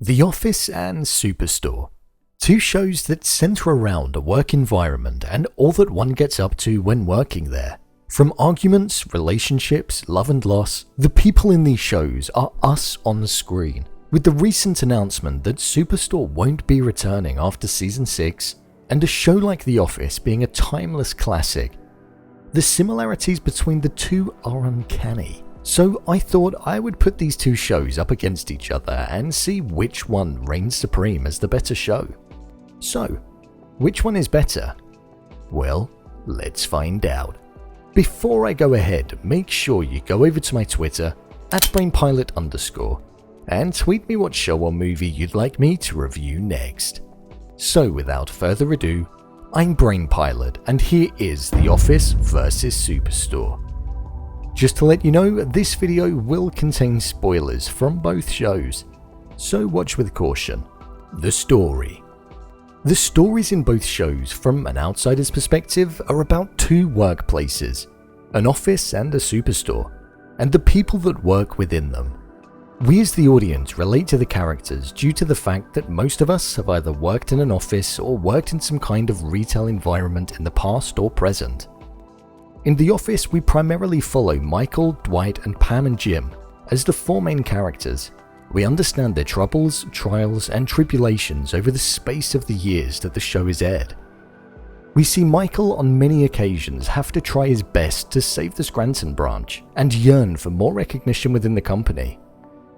The Office and Superstore. Two shows that center around a work environment and all that one gets up to when working there. From arguments, relationships, love and loss, the people in these shows are us on the screen. With the recent announcement that Superstore won't be returning after season 6, and a show like The Office being a timeless classic, the similarities between the two are uncanny. So I thought I would put these two shows up against each other and see which one reigns supreme as the better show. So, which one is better? Well, let's find out. Before I go ahead, make sure you go over to my Twitter, @brainpilot_, and tweet me what show or movie you'd like me to review next. So without further ado, I'm Brainpilot, and here is The Office vs Superstore. Just to let you know, this video will contain spoilers from both shows, so watch with caution. The story. The stories in both shows, from an outsider's perspective, are about two workplaces, an office and a superstore, and the people that work within them. We as the audience relate to the characters due to the fact that most of us have either worked in an office or worked in some kind of retail environment in the past or present. In The Office, we primarily follow Michael, Dwight, and Pam and Jim as the four main characters. We understand their troubles, trials, and tribulations over the space of the years that the show is aired. We see Michael on many occasions have to try his best to save the Scranton branch and yearn for more recognition within the company.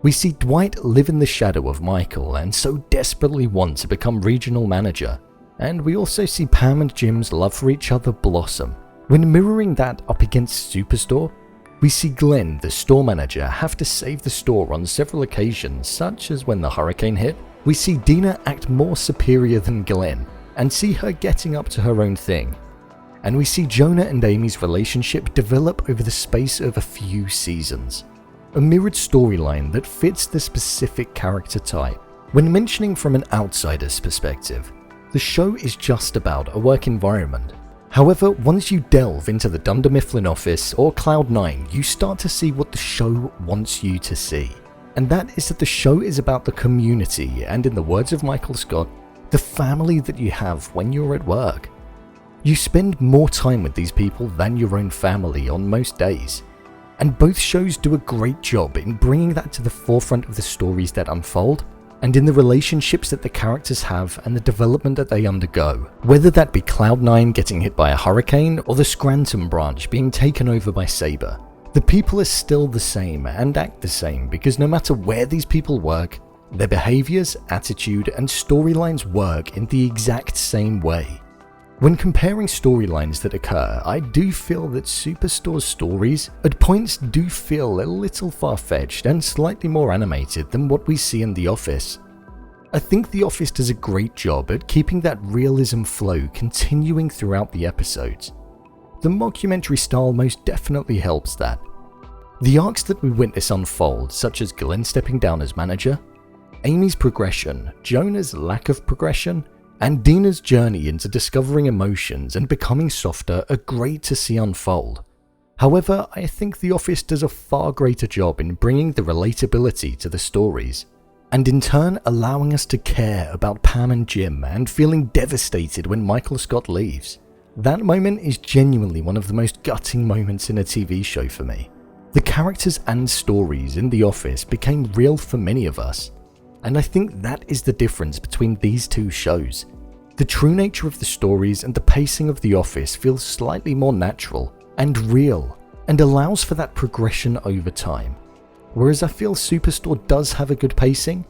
We see Dwight live in the shadow of Michael and so desperately want to become regional manager. And we also see Pam and Jim's love for each other blossom. When mirroring that up against Superstore, we see Glenn, the store manager, have to save the store on several occasions, such as when the hurricane hit. We see Dina act more superior than Glenn and see her getting up to her own thing. And we see Jonah and Amy's relationship develop over the space of a few seasons. A mirrored storyline that fits the specific character type. When mentioning from an outsider's perspective, the show is just about a work environment. However, once you delve into the Dunder Mifflin office or Cloud 9, you start to see what the show wants you to see. And that is that the show is about the community and, in the words of Michael Scott, the family that you have when you're at work. You spend more time with these people than your own family on most days. And both shows do a great job in bringing that to the forefront of the stories that unfold, and in the relationships that the characters have and the development that they undergo, whether that be Cloud 9 getting hit by a hurricane or the Scranton branch being taken over by Sabre. The people are still the same and act the same because no matter where these people work, their behaviors, attitude, and storylines work in the exact same way. When comparing storylines that occur, I do feel that Superstore's stories at points do feel a little far-fetched and slightly more animated than what we see in The Office. I think The Office does a great job at keeping that realism flow continuing throughout the episodes. The mockumentary style most definitely helps that. The arcs that we witness unfold, such as Glenn stepping down as manager, Amy's progression, Jonah's lack of progression, and Dina's journey into discovering emotions and becoming softer are great to see unfold. However, I think The Office does a far greater job in bringing the relatability to the stories, and in turn allowing us to care about Pam and Jim and feeling devastated when Michael Scott leaves. That moment is genuinely one of the most gutting moments in a TV show for me. The characters and stories in The Office became real for many of us, and I think that is the difference between these two shows. The true nature of the stories and the pacing of The Office feels slightly more natural and real and allows for that progression over time. Whereas I feel Superstore does have a good pacing,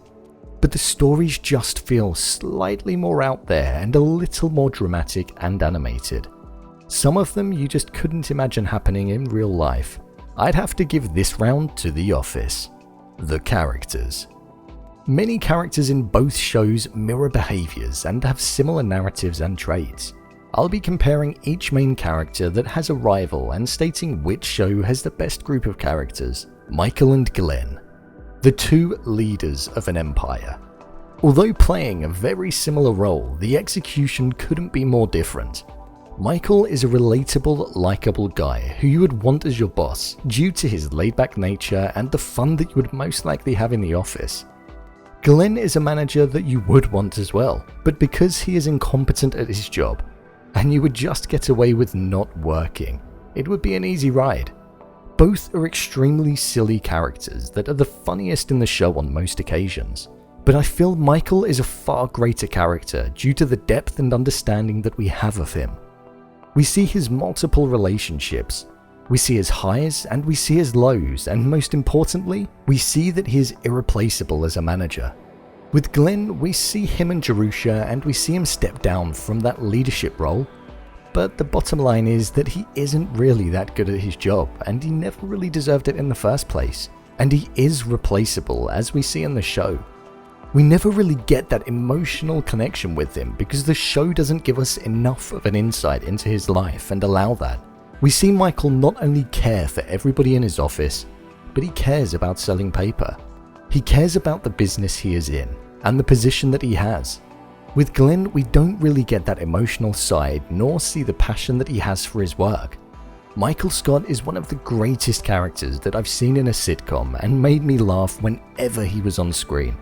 but the stories just feel slightly more out there and a little more dramatic and animated. Some of them you just couldn't imagine happening in real life. I'd have to give this round to The Office. The characters. Many characters in both shows mirror behaviors and have similar narratives and traits. I'll be comparing each main character that has a rival and stating which show has the best group of characters. Michael and Glenn, the two leaders of an empire. Although playing a very similar role, the execution couldn't be more different. Michael is a relatable, likable guy who you would want as your boss due to his laid-back nature and the fun that you would most likely have in the office. Glenn is a manager that you would want as well, but because he is incompetent at his job, and you would just get away with not working, it would be an easy ride. Both are extremely silly characters that are the funniest in the show on most occasions, but I feel Michael is a far greater character due to the depth and understanding that we have of him. We see his multiple relationships, we see his highs and we see his lows, and most importantly, we see that he is irreplaceable as a manager. With Glenn, we see him in Jerusha and we see him step down from that leadership role, but the bottom line is that he isn't really that good at his job and he never really deserved it in the first place, and he is replaceable as we see in the show. We never really get that emotional connection with him because the show doesn't give us enough of an insight into his life and allow that. We see Michael not only care for everybody in his office, but he cares about selling paper. He cares about the business he is in and the position that he has. With Glenn, we don't really get that emotional side nor see the passion that he has for his work. Michael Scott is one of the greatest characters that I've seen in a sitcom and made me laugh whenever he was on screen.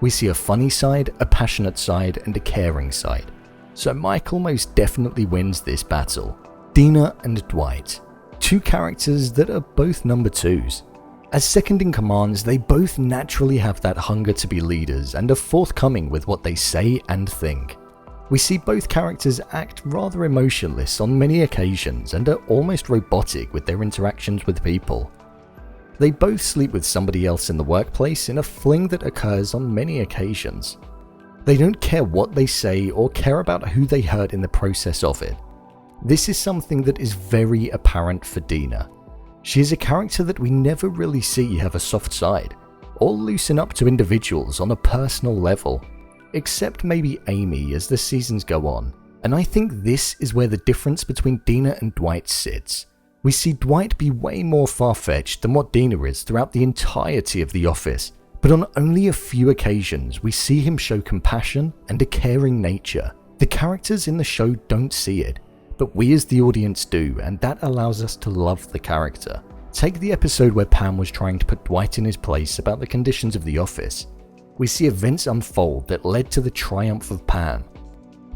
We see a funny side, a passionate side, and a caring side. So Michael most definitely wins this battle. Dina and Dwight, two characters that are both number 2s. As second in commands, they both naturally have that hunger to be leaders and are forthcoming with what they say and think. We see both characters act rather emotionless on many occasions and are almost robotic with their interactions with people. They both sleep with somebody else in the workplace in a fling that occurs on many occasions. They don't care what they say or care about who they hurt in the process of it. This is something that is very apparent for Dina. She is a character that we never really see have a soft side, or loosen up to individuals on a personal level, except maybe Amy as the seasons go on, and I think this is where the difference between Dina and Dwight sits. We see Dwight be way more far-fetched than what Dina is throughout the entirety of The Office, but on only a few occasions we see him show compassion and a caring nature. The characters in the show don't see it, but we as the audience do, and that allows us to love the character. Take the episode where Pam was trying to put Dwight in his place about the conditions of the office. We see events unfold that led to the triumph of Pam.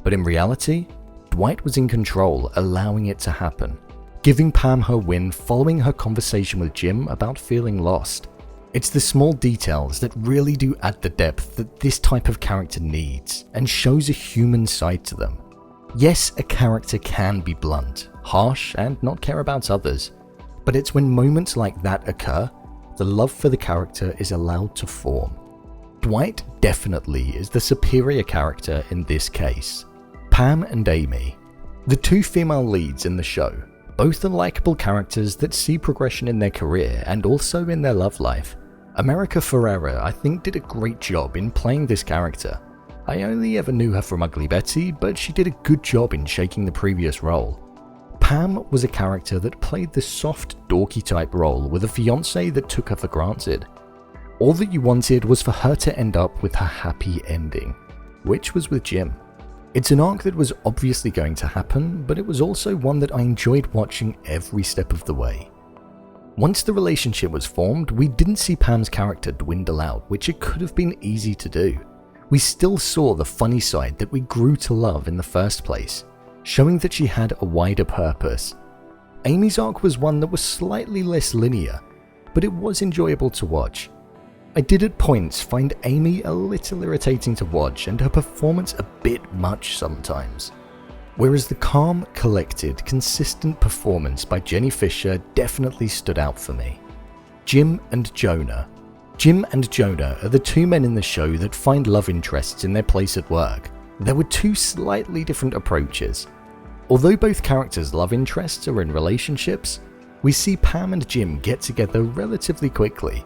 But in reality, Dwight was in control, allowing it to happen, giving Pam her win following her conversation with Jim about feeling lost. It's the small details that really do add the depth that this type of character needs, and shows a human side to them. Yes, a character can be blunt, harsh, and not care about others, but it's when moments like that occur, the love for the character is allowed to form. Dwight definitely is the superior character in this case. Pam and Amy, the two female leads in the show, both are likable characters that see progression in their career and also in their love life. America Ferrera, I think, did a great job in playing this character. I only ever knew her from Ugly Betty, but she did a good job in shaking the previous role. Pam was a character that played the soft, dorky type role with a fiancé that took her for granted. All that you wanted was for her to end up with her happy ending, which was with Jim. It's an arc that was obviously going to happen, but it was also one that I enjoyed watching every step of the way. Once the relationship was formed, we didn't see Pam's character dwindle out, which it could have been easy to do. We still saw the funny side that we grew to love in the first place, showing that she had a wider purpose. Amy's arc was one that was slightly less linear, but it was enjoyable to watch. I did at points find Amy a little irritating to watch and her performance a bit much sometimes. Whereas the calm, collected, consistent performance by Jenny Fisher definitely stood out for me. Jim and Jonah. Jim and Jonah are the two men in the show that find love interests in their place at work. There were two slightly different approaches. Although both characters' love interests are in relationships, we see Pam and Jim get together relatively quickly,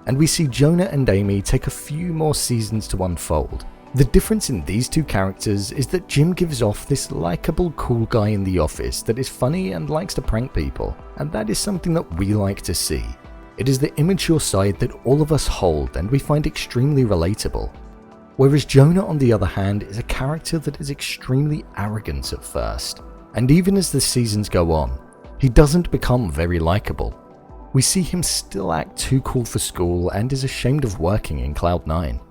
and we see Jonah and Amy take a few more seasons to unfold. The difference in these two characters is that Jim gives off this likable, cool guy in the office that is funny and likes to prank people, and that is something that we like to see. It is the immature side that all of us hold and we find extremely relatable. Whereas Jonah, on the other hand, is a character that is extremely arrogant at first, and even as the seasons go on, he doesn't become very likable. We see him still act too cool for school and is ashamed of working in Cloud9.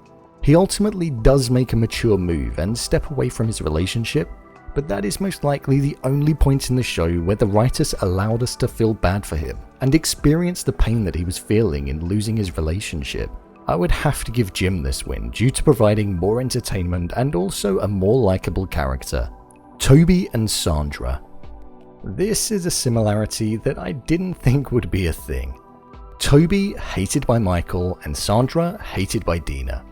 He ultimately does make a mature move and step away from his relationship, but that is most likely the only point in the show where the writers allowed us to feel bad for him and experience the pain that he was feeling in losing his relationship. I would have to give Jim this win due to providing more entertainment and also a more likable character. Toby and Sandra. This is a similarity that I didn't think would be a thing. Toby hated by Michael and Sandra hated by Dina.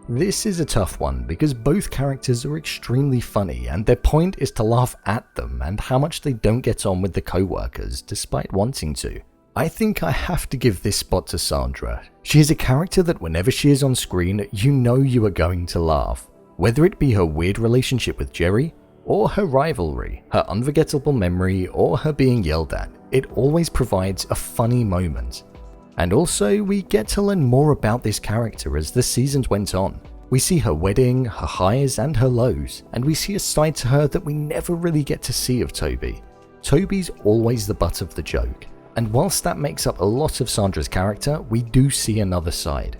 This is a tough one because both characters are extremely funny and their point is to laugh at them and how much they don't get on with the co-workers despite wanting to. I think I have to give this spot to Sandra. She is a character that whenever she is on screen, you know you are going to laugh. Whether it be her weird relationship with Jerry, or her rivalry, her unforgettable memory, or her being yelled at, it always provides a funny moment. And also, we get to learn more about this character as the seasons went on. We see her wedding, her highs and her lows, and we see a side to her that we never really get to see of Toby. Toby's always the butt of the joke, and whilst that makes up a lot of Sandra's character, we do see another side.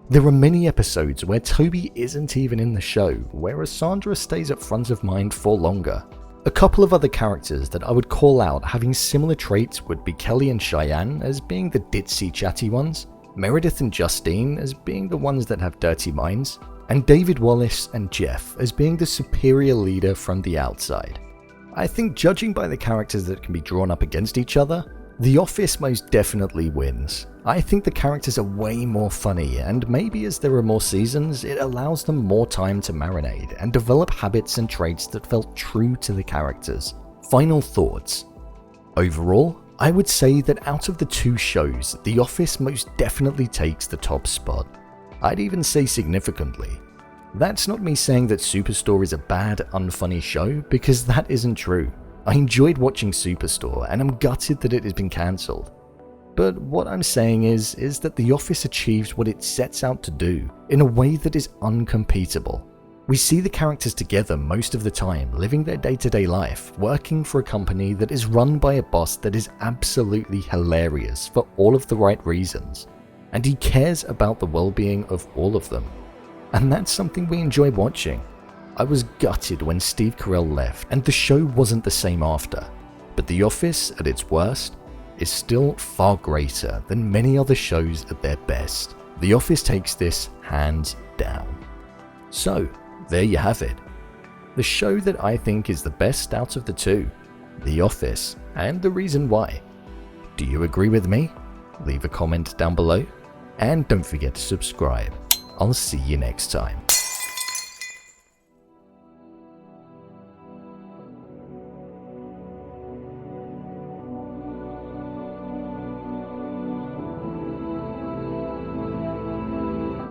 There are many episodes where Toby isn't even in the show, whereas Sandra stays at front of mind for longer. A couple of other characters that I would call out having similar traits would be Kelly and Cheyenne as being the ditzy chatty ones, Meredith and Justine as being the ones that have dirty minds, and David Wallace and Jeff as being the superior leader from the outside. I think judging by the characters that can be drawn up against each other, The Office most definitely wins. I think the characters are way more funny, and maybe as there are more seasons, it allows them more time to marinate and develop habits and traits that felt true to the characters. Final thoughts. Overall, I would say that out of the two shows, The Office most definitely takes the top spot. I'd even say significantly. That's not me saying that Superstore is a bad, unfunny show, because that isn't true. I enjoyed watching Superstore, and I'm gutted that it has been cancelled. But what I'm saying is that The Office achieves what it sets out to do in a way that is uncompetable. We see the characters together most of the time, living their day-to-day life, working for a company that is run by a boss that is absolutely hilarious for all of the right reasons, and he cares about the well-being of all of them. And that's something we enjoy watching. I was gutted when Steve Carell left and the show wasn't the same after, but The Office at its worst is still far greater than many other shows at their best. The Office takes this hands down. So, there you have it. The show that I think is the best out of the two, The Office, and the reason why. Do you agree with me? Leave a comment down below, and don't forget to subscribe. I'll see you next time.